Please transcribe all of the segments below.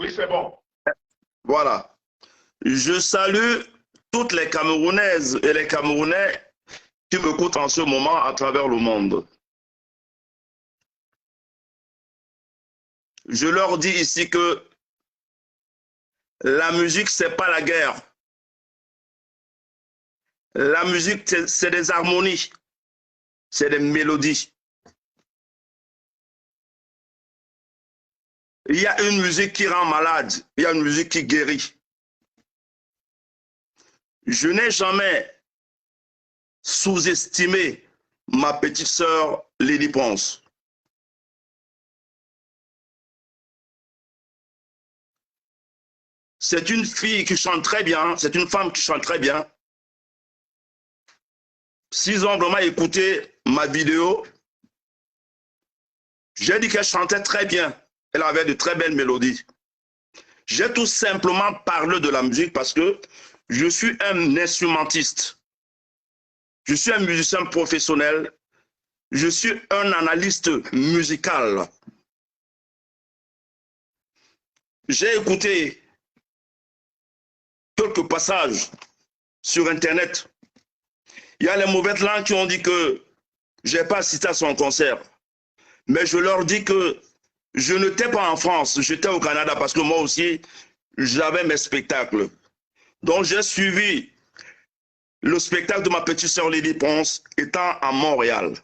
Oui, c'est bon. Voilà. Je salue toutes les Camerounaises et les Camerounais qui m'écoutent en ce moment à travers le monde. Je leur dis ici que la musique, c'est pas la guerre. La musique, c'est des harmonies, c'est des mélodies. Il y a une musique qui rend malade, il y a une musique qui guérit. Je n'ai jamais sous-estimé ma petite sœur Lady Ponce. C'est une fille qui chante très bien, c'est une femme qui chante très bien. S'ils ont vraiment écouté ma vidéo, j'ai dit qu'elle chantait très bien. Elle avait de très belles mélodies. J'ai tout simplement parlé de la musique parce que je suis un instrumentiste. Je suis un musicien professionnel. Je suis un analyste musical. J'ai écouté quelques passages sur Internet. Il y a les mauvaises langues qui ont dit que je n'ai pas assisté à son concert. Mais je leur dis que je n'étais pas en France, j'étais au Canada parce que moi aussi, j'avais mes spectacles. Donc j'ai suivi le spectacle de ma petite sœur Lady Ponce étant à Montréal.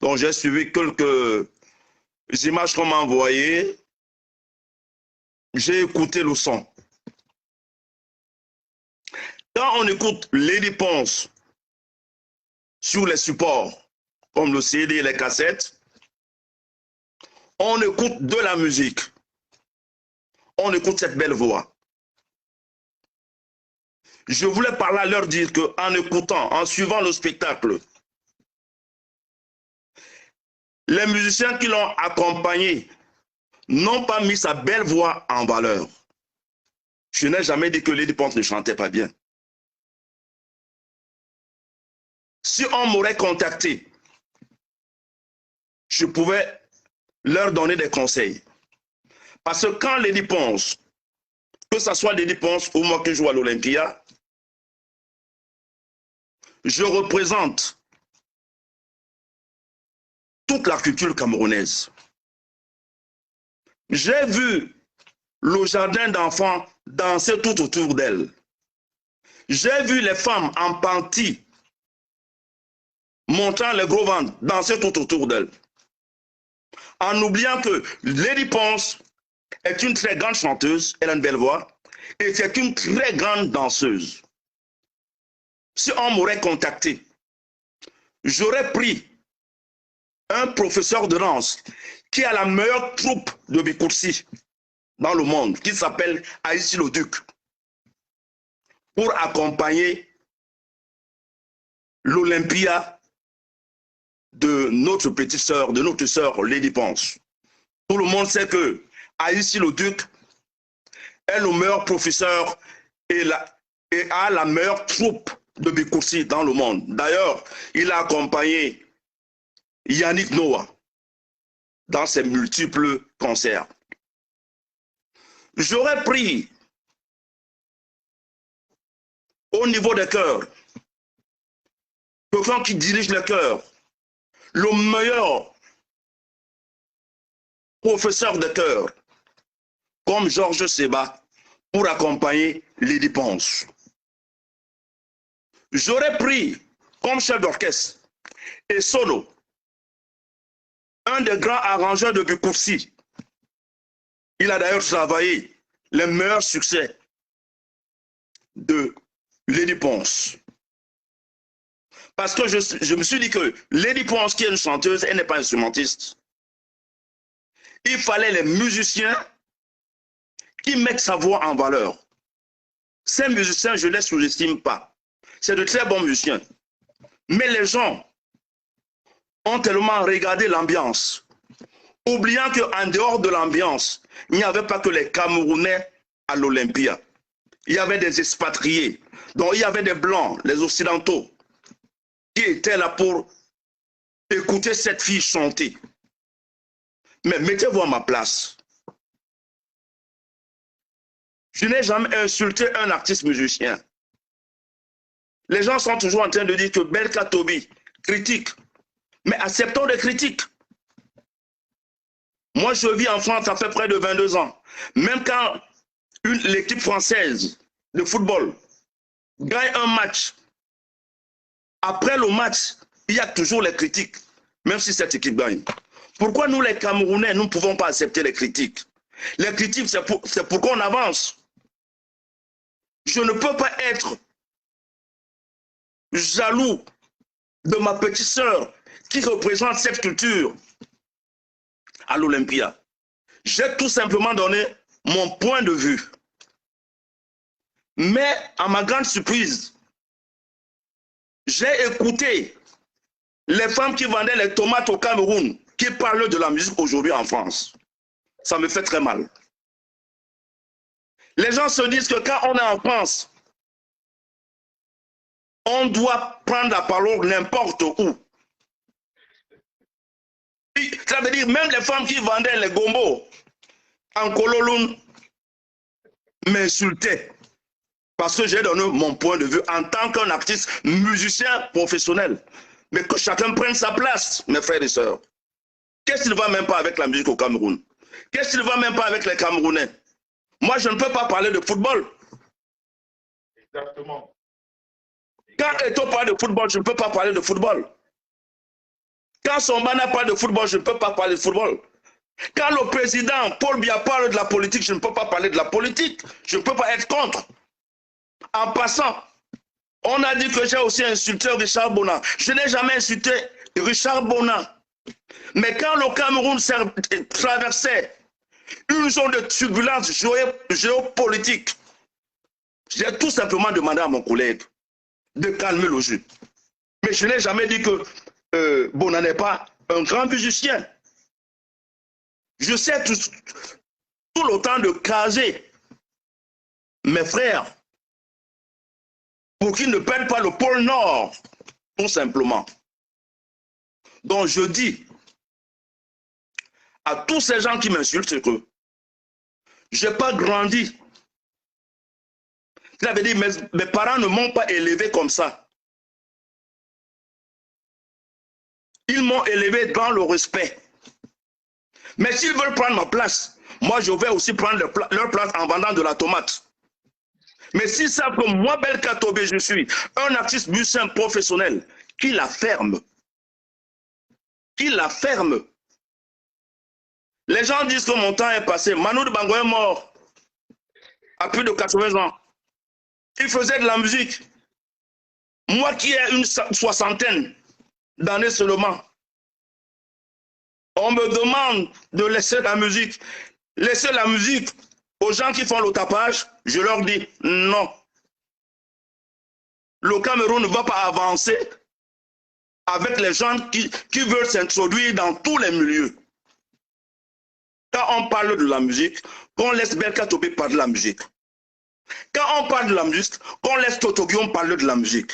Donc j'ai suivi quelques images qu'on m'a envoyées. J'ai écouté le son. Quand on écoute Lady Ponce sur les supports, comme le CD et les cassettes, on écoute de la musique. On écoute cette belle voix. Je voulais parler à leur dire qu'en écoutant, en suivant le spectacle, les musiciens qui l'ont accompagné n'ont pas mis sa belle voix en valeur. Je n'ai jamais dit que Lady Ponce ne chantait pas bien. Si on m'aurait contacté, je pouvais leur donner des conseils. Parce que quand Lady Ponce, que ce soit Lady Ponce ou moi qui joue à l'Olympia, je représente toute la culture camerounaise. J'ai vu le jardin d'enfants danser tout autour d'elle. J'ai vu les femmes en panty montrant les gros ventres danser tout autour d'elle. En oubliant que Lady Ponce est une très grande chanteuse, elle a une belle voix, et c'est une très grande danseuse. Si on m'aurait contacté, j'aurais pris un professeur de danse qui a la meilleure troupe de Bicoursi dans le monde, qui s'appelle Aïssi le Duc, pour accompagner l'Olympia de notre petite sœur, de notre sœur Lady Ponce. Tout le monde sait que Aïssi le Duc est le meilleur professeur et a la meilleure troupe de Bicoursi dans le monde. D'ailleurs, il a accompagné Yannick Noah dans ses multiples concerts. J'aurais pris au niveau des chœurs quelqu'un qui dirige les chœurs, le meilleur professeur de chœur, comme Georges Seba, pour accompagner Lady Ponce. J'aurais pris comme chef d'orchestre et solo un des grands arrangeurs de Bicoursi. Il a d'ailleurs travaillé les meilleurs succès de Lady Ponce. Parce que je me suis dit que Lady Ponce, qui est une chanteuse, elle n'est pas instrumentiste. Il fallait les musiciens qui mettent sa voix en valeur. Ces musiciens, je ne les sous-estime pas. C'est de très bons musiciens. Mais les gens ont tellement regardé l'ambiance, oubliant qu'en dehors de l'ambiance, il n'y avait pas que les Camerounais à l'Olympia. Il y avait des expatriés. Donc il y avait des Blancs, les Occidentaux, qui étaient là pour écouter cette fille chanter. Mais mettez-vous à ma place. Je n'ai jamais insulté un artiste musicien. Les gens sont toujours en train de dire que Belka Tobi critique. Mais acceptons les critiques. Moi, je vis en France, ça fait près de 22 ans. Même quand l'équipe française de football gagne un match, après le match, il y a toujours les critiques, même si cette équipe gagne. Pourquoi nous, les Camerounais, nous ne pouvons pas accepter les critiques? Les critiques, c'est pour qu'on avance. Je ne peux pas être jaloux de ma petite sœur qui représente cette culture à l'Olympia. J'ai tout simplement donné mon point de vue. Mais à ma grande surprise, j'ai écouté les femmes qui vendaient les tomates au Cameroun, qui parlent de la musique aujourd'hui en France. Ça me fait très mal. Les gens se disent que quand on est en France, on doit prendre la parole n'importe où. Ça veut dire même les femmes qui vendaient les gombos en Kololoun m'insultaient parce que j'ai donné mon point de vue en tant qu'un artiste musicien professionnel. Mais que chacun prenne sa place, mes frères et sœurs. Qu'est-ce qu'il ne va même pas avec la musique au Cameroun? Qu'est-ce qu'il ne va même pas avec les Camerounais? Moi, je ne peux pas parler de football. Exactement. Quand Eto parle de football, je ne peux pas parler de football. Quand Sombana parle de football, je ne peux pas parler de football. Quand le président Paul Biya parle de la politique, je ne peux pas parler de la politique. Je ne peux pas être contre. En passant, on a dit que j'ai aussi insulté Richard Bona. Je n'ai jamais insulté Richard Bona. Mais quand le Cameroun traversait une zone de turbulence géopolitique, j'ai tout simplement demandé à mon collègue de calmer le jeu. Mais je n'ai jamais dit que Bona n'est pas un grand musicien. Je sais tout le temps de caser mes frères pour qu'ils ne perdent pas le pôle Nord, tout simplement. Donc je dis à tous ces gens qui m'insultent que je n'ai pas grandi. Ça veut dire que mes parents ne m'ont pas élevé comme ça. Ils m'ont élevé dans le respect. Mais s'ils veulent prendre ma place, moi je vais aussi prendre leur place en vendant de la tomate. Mais s'ils savent que moi, Belka Tobi, je suis un artiste musicien professionnel, qui la ferme. Qui la ferme. Les gens disent que mon temps est passé. Manu Dibango est mort à plus de 80 ans. Il faisait de la musique. Moi qui ai une soixantaine d'années seulement, on me demande de laisser la musique. Laisser la musique aux gens qui font le tapage, je leur dis non. Le Cameroun ne va pas avancer avec les gens qui veulent s'introduire dans tous les milieux. Quand on parle de la musique, qu'on laisse Belka Tobi parler de la musique. Quand on parle de la musique, qu'on laisse Totogion parler de la musique.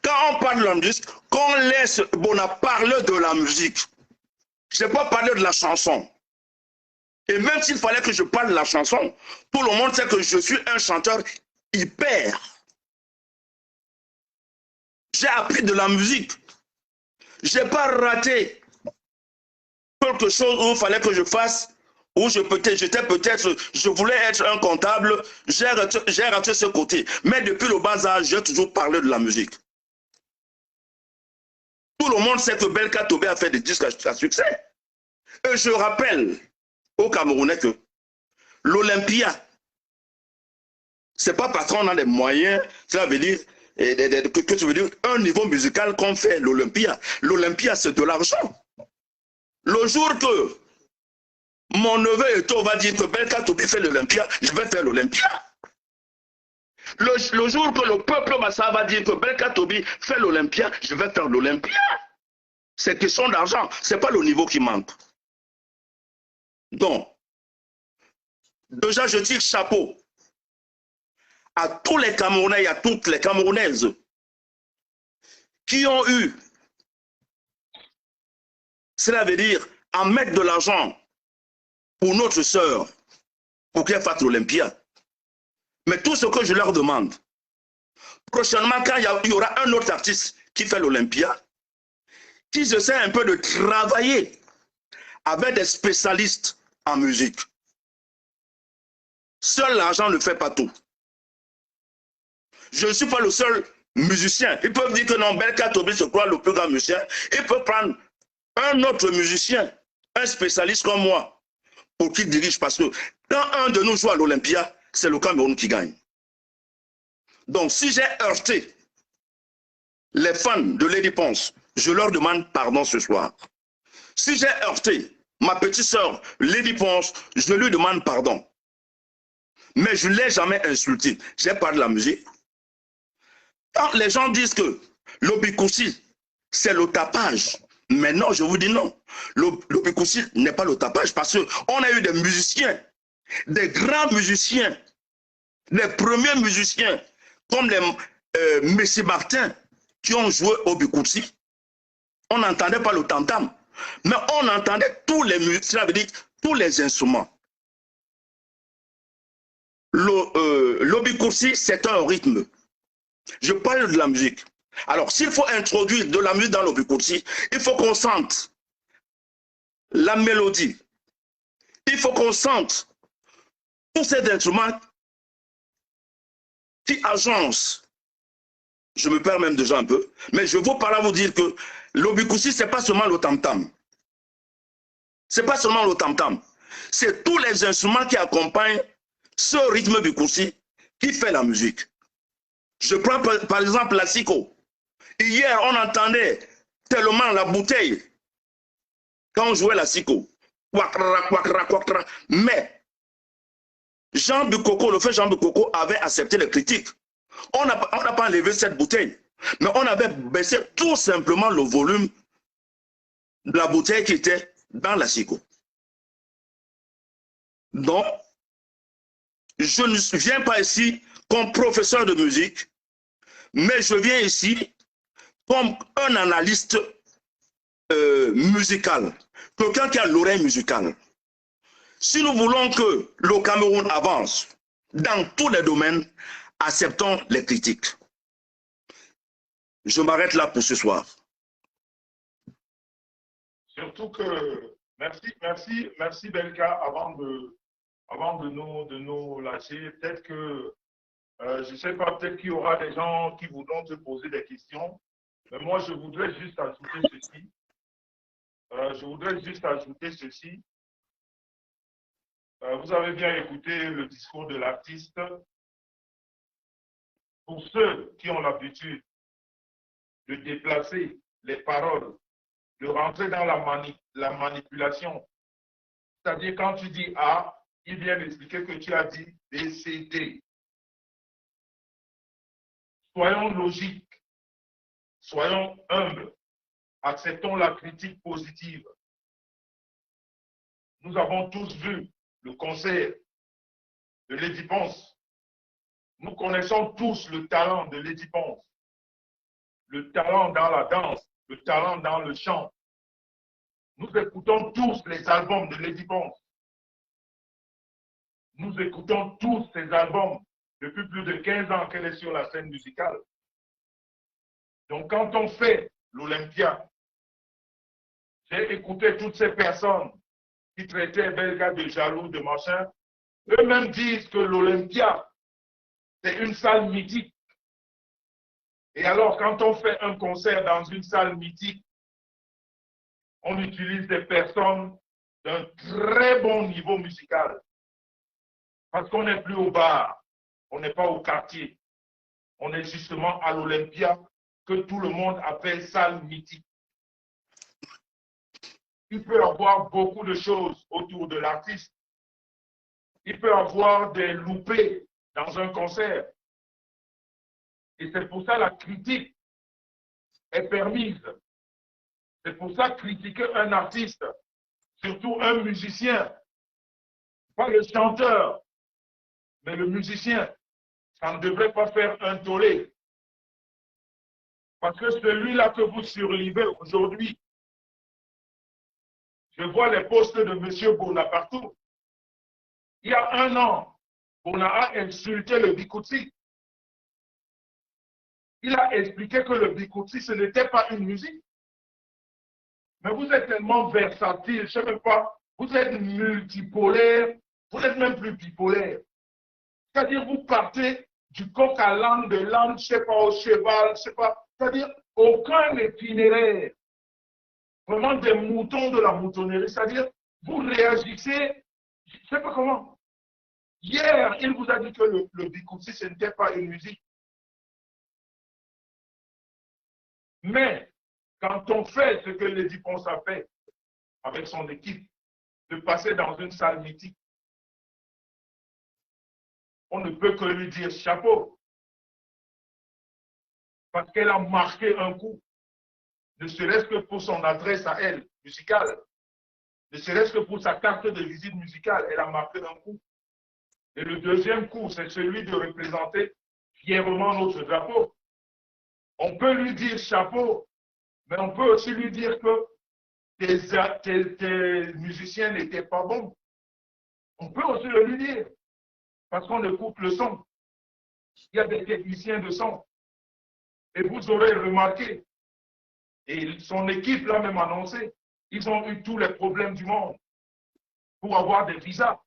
Quand on parle de la musique, qu'on laisse Bona parler de la musique. Je n'ai pas parlé de la chanson. Et même s'il fallait que je parle de la chanson, tout le monde sait que je suis un chanteur hyper. J'ai appris de la musique. Je n'ai pas raté quelque chose où il fallait que je fasse, où je voulais être un comptable, j'ai raté ce côté. Mais depuis le bas âge, j'ai toujours parlé de la musique. Tout le monde sait que Belka Tobi a fait des disques à succès. Et je rappelle aux Camerounais que l'Olympia, ce n'est pas parce qu'on a des moyens, cela veut dire que tu veux dire un niveau musical qu'on fait l'Olympia. L'Olympia, c'est de l'argent. Le jour que mon neveu Eto va dire que Belka Tobi fait l'Olympia, je vais faire l'Olympia. Le jour que le peuple Massa va dire que Belka Tobi fait l'Olympia, je vais faire l'Olympia. C'est question d'argent, ce n'est pas le niveau qui manque. Donc, déjà, je tire chapeau à tous les Camerounais et à toutes les Camerounaises qui ont eu, cela veut dire, à mettre de l'argent pour notre sœur, pour qu'elle fasse l'Olympia. Mais tout ce que je leur demande, prochainement, quand il y aura un autre artiste qui fait l'Olympia, qu'ils essaient un peu de travailler avec des spécialistes en musique. Seul l'argent ne fait pas tout. Je ne suis pas le seul musicien. Ils peuvent dire que non, Belka Tobi se croit le plus grand musicien. Ils peuvent prendre un autre musicien, un spécialiste comme moi, pour qu'il dirige. Parce que quand un de nous joue à l'Olympia, c'est le Cameroun qui gagne. Donc, si j'ai heurté les fans de Lady Ponce, je leur demande pardon ce soir. Si j'ai heurté ma petite sœur Lady Ponce, je lui demande pardon. Mais je ne l'ai jamais insulté. J'ai parlé de la musique. Quand les gens disent que l'obikoussi, c'est le tapage, mais non, je vous dis non. L'obikoussi n'est pas le tapage parce qu'on a eu des musiciens, des grands musiciens, les premiers musiciens, comme les Messi Martin, qui ont joué au Bikoussi. On n'entendait pas le tam-tam, mais on entendait tous les musiques, cela veut dire tous les instruments. L'obikoussi, c'est un rythme. Je parle de la musique. Alors, s'il faut introduire de la musique dans l'obikoussi, il faut qu'on sente la mélodie. Il faut qu'on sente tous ces instruments qui agencent. Je me perds même déjà un peu, mais je veux par là vous dire que l'obikoussi, ce n'est pas seulement le tam-tam. Ce n'est pas seulement le tam-tam. C'est tous les instruments qui accompagnent ce rythme bikoussi qui fait la musique. Je prends par exemple la siko. Hier, on entendait tellement la bouteille quand on jouait la siko. Mais Jean Bukoko, le frère Jean Bukoko avait accepté les critiques. On n'a pas enlevé cette bouteille, mais on avait baissé tout simplement le volume de la bouteille qui était dans la siko. Donc, je ne viens pas ici comme professeur de musique, mais je viens ici comme un analyste musical, quelqu'un qui a l'oreille musicale. Si nous voulons que le Cameroun avance dans tous les domaines, acceptons les critiques. Je m'arrête là pour ce soir. Surtout que, merci Belka, avant de nous lâcher, peut-être que, je ne sais pas, peut-être qu'il y aura des gens qui voudront te poser des questions, mais moi je voudrais juste ajouter ceci. Vous avez bien écouté le discours de l'artiste. Pour ceux qui ont l'habitude de déplacer les paroles, de rentrer dans la manipulation, c'est-à-dire quand tu dis A, il vient d'expliquer que tu as dit B, C, D. Soyons logiques, soyons humbles, acceptons la critique positive. Nous avons tous vu le concert de Lady Ponce. Nous connaissons tous le talent de Lady Ponce, le talent dans la danse, le talent dans le chant. Nous écoutons tous les albums de Lady Ponce. Nous écoutons tous ces albums depuis plus de 15 ans qu'elle est sur la scène musicale. Donc quand on fait l'Olympia, j'ai écouté toutes ces personnes qui traitaient Belka de jaloux, de machin. Eux-mêmes disent que l'Olympia, c'est une salle mythique. Et alors, quand on fait un concert dans une salle mythique, on utilise des personnes d'un très bon niveau musical. Parce qu'on n'est plus au bar, on n'est pas au quartier. On est justement à l'Olympia, que tout le monde appelle salle mythique. Il peut y avoir beaucoup de choses autour de l'artiste. Il peut y avoir des loupés dans un concert. Et c'est pour ça la critique est permise. C'est pour ça critiquer un artiste, surtout un musicien, pas le chanteur, mais le musicien, ça ne devrait pas faire un tollé. Parce que celui-là que vous surlivez aujourd'hui, je vois les posts de M. Bonapartou. Il y a un an, Bona a insulté le Bikutsi. Il a expliqué que le Bikutsi, ce n'était pas une musique. Mais vous êtes tellement versatile, je ne sais même pas, vous êtes multipolaire, vous n'êtes même plus bipolaire. C'est-à-dire, vous partez du coq à l'âne, de l'âne, je ne sais pas, au cheval, je ne sais pas. C'est-à-dire, aucun itinéraire. Vraiment des moutons de la moutonnerie. C'est-à-dire, vous réagissez, je ne sais pas comment. Hier, il vous a dit que le Bikutsi, ce n'était pas une musique. Mais, quand on fait ce que Lady Ponce a fait avec son équipe, de passer dans une salle mythique, on ne peut que lui dire chapeau. Parce qu'elle a marqué un coup, ne serait-ce que pour son adresse à elle, musicale, ne serait-ce que pour sa carte de visite musicale, elle a marqué un coup. Et le deuxième coup, c'est celui de représenter fièrement notre drapeau. On peut lui dire chapeau, mais on peut aussi lui dire que tes musiciens n'étaient pas bons. On peut aussi le lui dire, parce qu'on écoute le son. Il y a des techniciens de son. Et vous aurez remarqué, et son équipe l'a même annoncé, ils ont eu tous les problèmes du monde pour avoir des visas.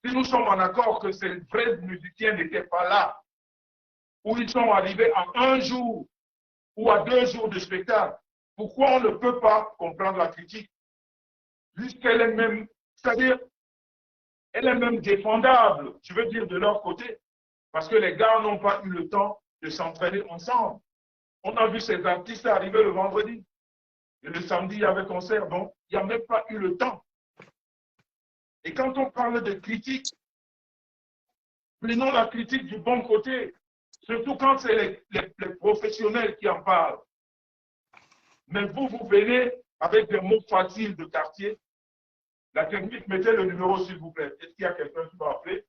Si nous sommes en accord que ces vrais musiciens n'étaient pas là, ou ils sont arrivés à un jour ou à 2 jours de spectacle, pourquoi on ne peut pas comprendre la critique? Puisqu'elle est même, c'est-à-dire, elle est même défendable, je veux dire, de leur côté, parce que les gars n'ont pas eu le temps de s'entraîner ensemble. On a vu ces artistes arriver le vendredi. Et le samedi, il y avait concert, donc il n'y a même pas eu le temps. Et quand on parle de critique, prenons la critique du bon côté, surtout quand c'est les professionnels qui en parlent. Mais vous venez avec des mots faciles de quartier. La technique, mettez le numéro s'il vous plaît. Est-ce qu'il y a quelqu'un qui va appeler?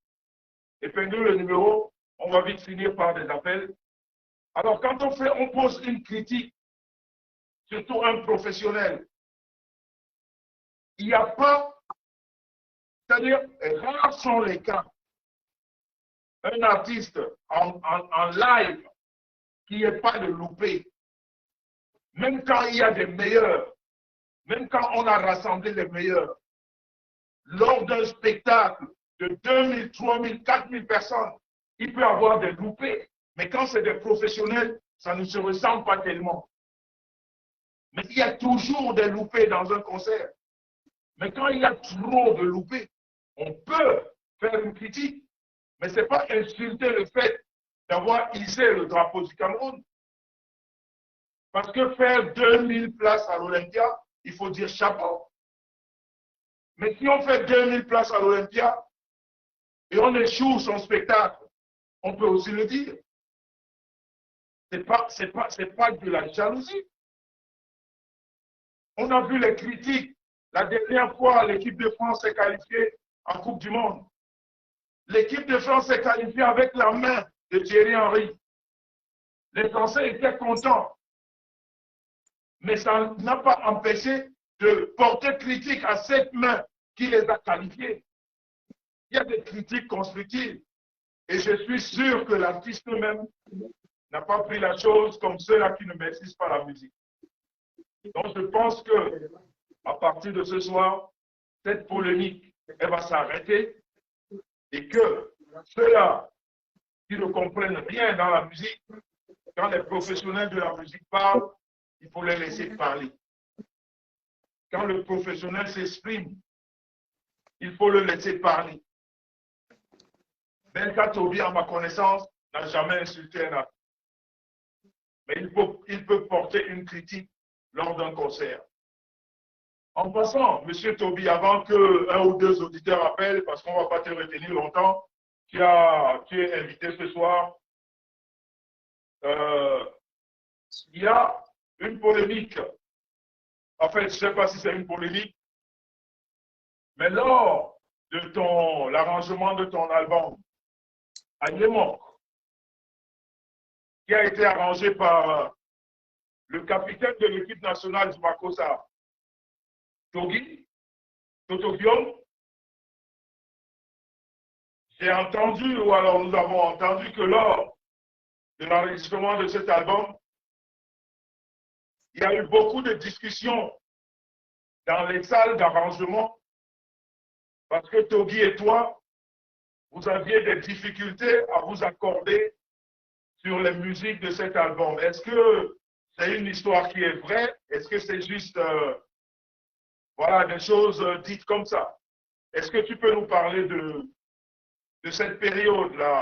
Épinglez le numéro, on va vite finir par des appels. Alors quand on pose une critique, surtout un professionnel, il n'y a pas, c'est-à-dire, rares sont les cas. Un artiste en live qui n'est pas de loupé, même quand il y a des meilleurs, même quand on a rassemblé les meilleurs, lors d'un spectacle de 2000, 3000, 4000 personnes, il peut y avoir des loupés. Mais quand c'est des professionnels, ça ne se ressemble pas tellement. Mais il y a toujours des loupés dans un concert. Mais quand il y a trop de loupés, on peut faire une critique. Mais ce n'est pas insulter le fait d'avoir hissé le drapeau du Cameroun. Parce que faire 2000 places à l'Olympia, il faut dire chapeau. Mais si on fait 2000 places à l'Olympia et on échoue son spectacle, on peut aussi le dire. Ce n'est pas de la jalousie. On a vu les critiques. La dernière fois, l'équipe de France s'est qualifiée en Coupe du Monde. L'équipe de France s'est qualifiée avec la main de Thierry Henry. Les Français étaient contents. Mais ça n'a pas empêché de porter critique à cette main qui les a qualifiés. Il y a des critiques constructives. Et je suis sûr que l'artiste même n'a pas pris la chose comme ceux-là qui ne maîtrisent pas la musique. Donc je pense que à partir de ce soir, cette polémique, elle va s'arrêter et que ceux-là qui ne comprennent rien dans la musique, quand les professionnels de la musique parlent, il faut les laisser parler. Quand le professionnel s'exprime, il faut le laisser parler. Benka Tobi, à ma connaissance, n'a jamais insulté un artiste. Mais il peut porter une critique lors d'un concert. En passant, M. Tobi, avant qu'un ou deux auditeurs appellent, parce qu'on ne va pas te retenir longtemps, tu es invité ce soir. Il y a une polémique. En fait, je ne sais pas si c'est une polémique, mais lors de l'arrangement de ton album, Agnemok, qui a été arrangé par le capitaine de l'équipe nationale du Makossa, Togi, Totobion, j'ai entendu, ou alors nous avons entendu que lors de l'enregistrement de cet album, il y a eu beaucoup de discussions dans les salles d'arrangement parce que Togi et toi, vous aviez des difficultés à vous accorder sur les musiques de cet album. Est-ce que c'est une histoire qui est vraie? Est-ce que c'est juste voilà, des choses dites comme ça? Est-ce que tu peux nous parler de cette période-là?